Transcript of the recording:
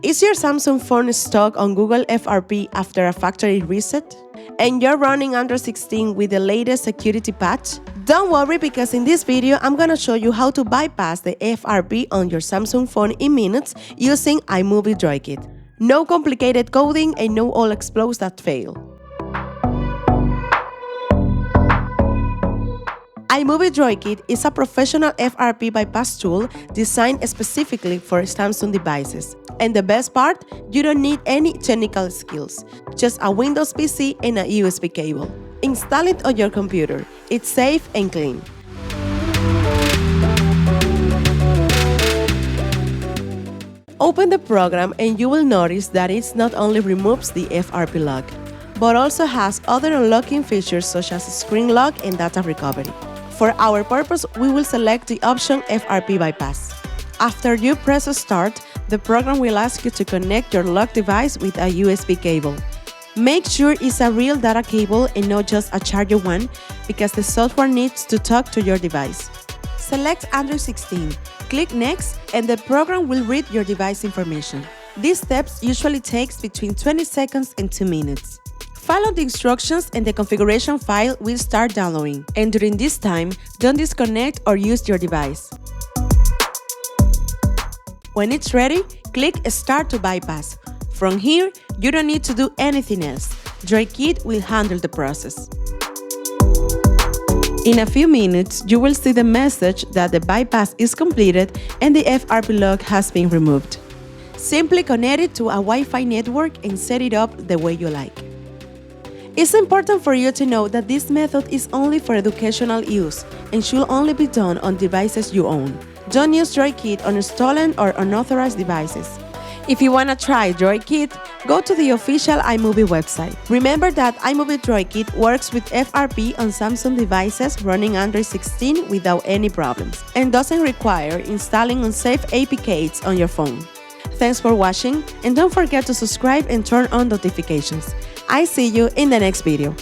Is your Samsung phone stuck on Google FRP after a factory reset? And you're running Android 16 with the latest security patch? Don't worry, because in this video, I'm gonna show you how to bypass the FRP on your Samsung phone in minutes using iMobie DriodKit. No complicated coding and no all explodes that fail. iMobie DriodKit is a professional FRP bypass tool designed specifically for Samsung devices. And the best part, you don't need any technical skills, just a Windows PC and a USB cable. Install it on your computer. It's safe and clean. Open the program and you will notice that it not only removes the FRP lock, but also has other unlocking features such as screen lock and data recovery. For our purpose, we will select the option FRP bypass. After you press start, the program will ask you to connect your locked device with a USB cable. Make sure it's a real data cable and not just a charger one, because the software needs to talk to your device. Select Android 16, click Next, and the program will read your device information. These steps usually takes between 20 seconds and 2 minutes. Follow the instructions and the configuration file will start downloading, and during this time, don't disconnect or use your device. When it's ready, click Start to bypass. From here, you don't need to do anything else. DriodKit will handle the process. In a few minutes, you will see the message that the bypass is completed and the FRP lock has been removed. Simply connect it to a Wi-Fi network and set it up the way you like. It's important for you to know that this method is only for educational use and should only be done on devices you own. Don't use DriodKit on stolen or unauthorized devices. If you want to try DriodKit, go to the official iMobie website. Remember that iMobie DriodKit works with FRP on Samsung devices running Android 16 without any problems and doesn't require installing unsafe APKs on your phone. Thanks for watching, and don't forget to subscribe and turn on notifications. I see you in the next video.